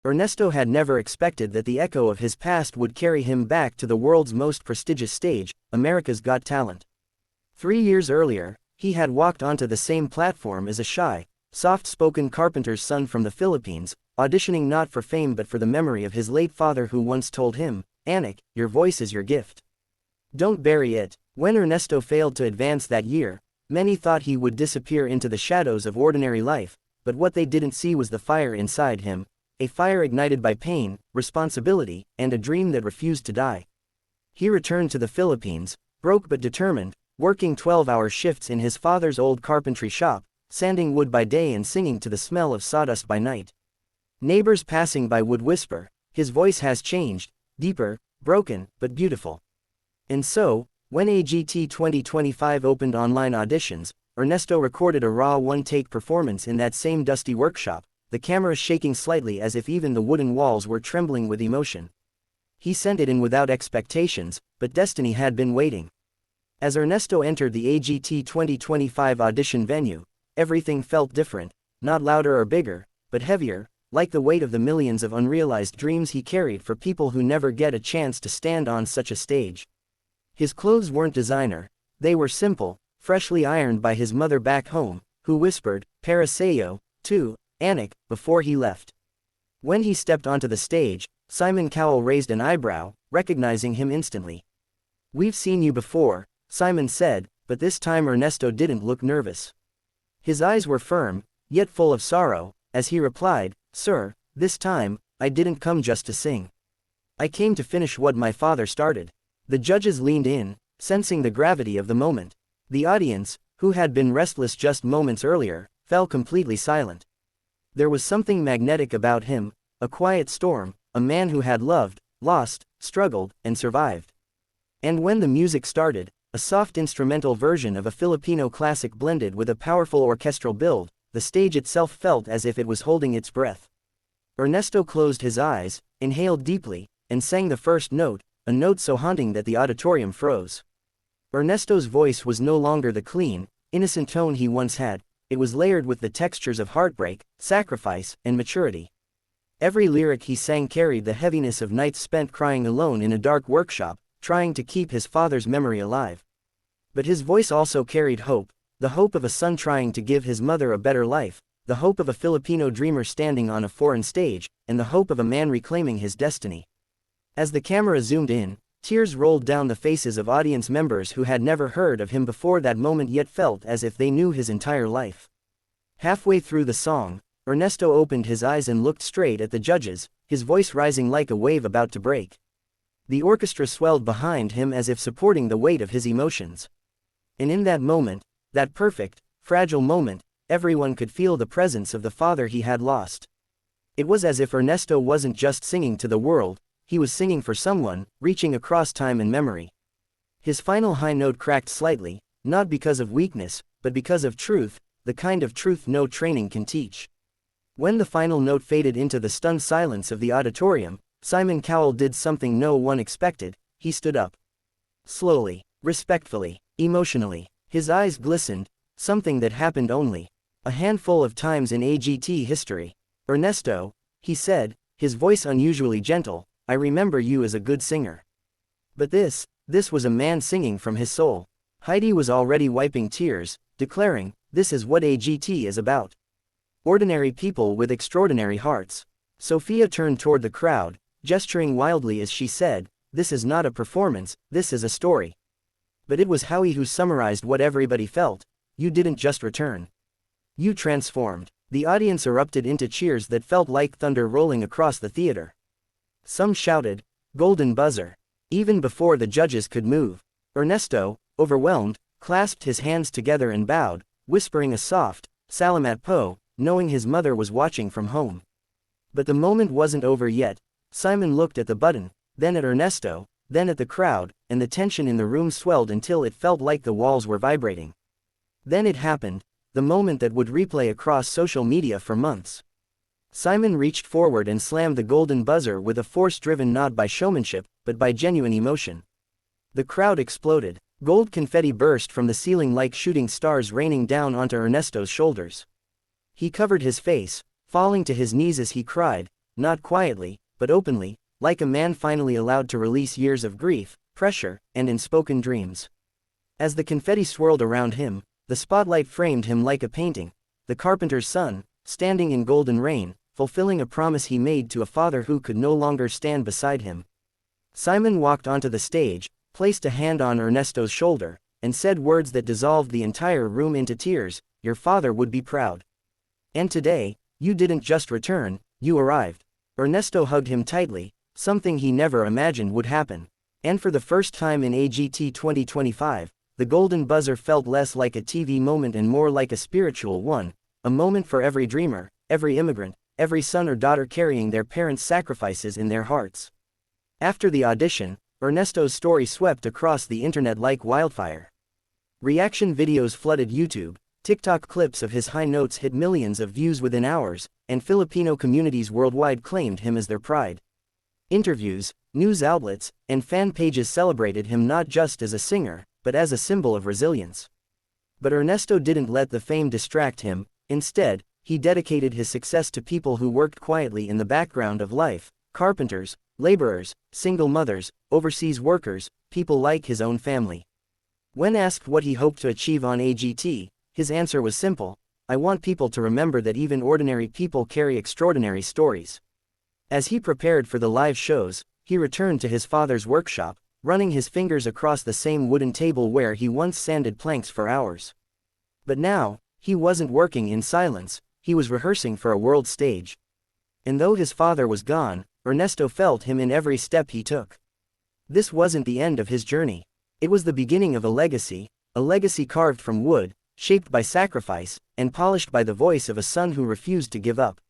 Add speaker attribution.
Speaker 1: Ernesto had never expected that the echo of his past would carry him back to the world's most prestigious stage, America's Got Talent. 3 years earlier, he had walked onto the same platform as a shy, soft-spoken carpenter's son from the Philippines, auditioning not for fame but for the memory of his late father who once told him, "Anak, your voice is your gift. Don't bury it." When Ernesto failed to advance that year, many thought he would disappear into the shadows of ordinary life, but what they didn't see was the fire inside him, a fire ignited by pain, responsibility, and a dream that refused to die. He returned to the Philippines, broke but determined, working 12-hour shifts in his father's old carpentry shop, sanding wood by day and singing to the smell of sawdust by night. Neighbors passing by would whisper, "His voice has changed, deeper, broken, but beautiful." And so, when AGT 2025 opened online auditions, Ernesto recorded a raw one-take performance in that same dusty workshop, the camera shaking slightly as if even the wooden walls were trembling with emotion. He sent it in without expectations, but destiny had been waiting. As Ernesto entered the AGT 2025 audition venue, everything felt different, not louder or bigger, but heavier, like the weight of the millions of unrealized dreams he carried for people who never get a chance to stand on such a stage. His clothes weren't designer, they were simple, freshly ironed by his mother back home, who whispered, "Para sa'yo, too, Anak," before he left. When he stepped onto the stage, Simon Cowell raised an eyebrow, recognizing him instantly. "We've seen you before," Simon said, but this time Ernesto didn't look nervous. His eyes were firm, yet full of sorrow, as he replied, "Sir, this time, I didn't come just to sing. I came to finish what my father started." The judges leaned in, sensing the gravity of the moment. The audience, who had been restless just moments earlier, fell completely silent. There was something magnetic about him, a quiet storm, a man who had loved, lost, struggled, and survived. And when the music started, a soft instrumental version of a Filipino classic blended with a powerful orchestral build, the stage itself felt as if it was holding its breath. Ernesto closed his eyes, inhaled deeply, and sang the first note, a note so haunting that the auditorium froze. Ernesto's voice was no longer the clean, innocent tone he once had. It was layered with the textures of heartbreak, sacrifice, and maturity. Every lyric he sang carried the heaviness of nights spent crying alone in a dark workshop, trying to keep his father's memory alive. But his voice also carried hope, the hope of a son trying to give his mother a better life, the hope of a Filipino dreamer standing on a foreign stage, and the hope of a man reclaiming his destiny. As the camera zoomed in, tears rolled down the faces of audience members who had never heard of him before that moment yet felt as if they knew his entire life. Halfway through the song, Ernesto opened his eyes and looked straight at the judges, his voice rising like a wave about to break. The orchestra swelled behind him as if supporting the weight of his emotions. And in that moment, that perfect, fragile moment, everyone could feel the presence of the father he had lost. It was as if Ernesto wasn't just singing to the world, he was singing for someone, reaching across time and memory. His final high note cracked slightly, not because of weakness, but because of truth, the kind of truth no training can teach. When the final note faded into the stunned silence of the auditorium, Simon Cowell did something no one expected. He stood up. Slowly, respectfully, emotionally. His eyes glistened, something that happened only a handful of times in AGT history. "Ernesto," he said, his voice unusually gentle, "I remember you as a good singer. But this was a man singing from his soul." Heidi was already wiping tears, declaring, "This is what AGT is about. Ordinary people with extraordinary hearts." Sophia turned toward the crowd, gesturing wildly as she said, "This is not a performance, this is a story." But it was Howie who summarized what everybody felt. "You didn't just return. You transformed." The audience erupted into cheers that felt like thunder rolling across the theater. Some shouted, "Golden buzzer." Even before the judges could move, Ernesto, overwhelmed, clasped his hands together and bowed, whispering a soft, "Salamat po," knowing his mother was watching from home. But the moment wasn't over yet. Simon looked at the button, then at Ernesto, then at the crowd, and the tension in the room swelled until it felt like the walls were vibrating. Then it happened, the moment that would replay across social media for months. Simon reached forward and slammed the golden buzzer with a force-driven not by showmanship, but by genuine emotion. The crowd exploded. Gold confetti burst from the ceiling like shooting stars raining down onto Ernesto's shoulders. He covered his face, falling to his knees as he cried, not quietly, but openly, like a man finally allowed to release years of grief, pressure, and unspoken dreams. As the confetti swirled around him, the spotlight framed him like a painting, the carpenter's son, standing in golden rain, fulfilling a promise he made to a father who could no longer stand beside him. Simon walked onto the stage, placed a hand on Ernesto's shoulder, and said words that dissolved the entire room into tears. "Your father would be proud. And today, you didn't just return, you arrived." Ernesto hugged him tightly, something he never imagined would happen. And for the first time in AGT 2025, the golden buzzer felt less like a TV moment and more like a spiritual one, a moment for every dreamer, every immigrant, every son or daughter carrying their parents' sacrifices in their hearts. After the audition, Ernesto's story swept across the internet like wildfire. Reaction videos flooded YouTube, TikTok clips of his high notes hit millions of views within hours, and Filipino communities worldwide claimed him as their pride. Interviews, news outlets, and fan pages celebrated him not just as a singer, but as a symbol of resilience. But Ernesto didn't let the fame distract him. Instead, he dedicated his success to people who worked quietly in the background of life: carpenters, laborers, single mothers, overseas workers, people like his own family. When asked what he hoped to achieve on AGT, his answer was simple: "I want people to remember that even ordinary people carry extraordinary stories." As he prepared for the live shows, he returned to his father's workshop, running his fingers across the same wooden table where he once sanded planks for hours. But now, he wasn't working in silence, he was rehearsing for a world stage. And though his father was gone, Ernesto felt him in every step he took. This wasn't the end of his journey. It was the beginning of a legacy carved from wood, shaped by sacrifice, and polished by the voice of a son who refused to give up.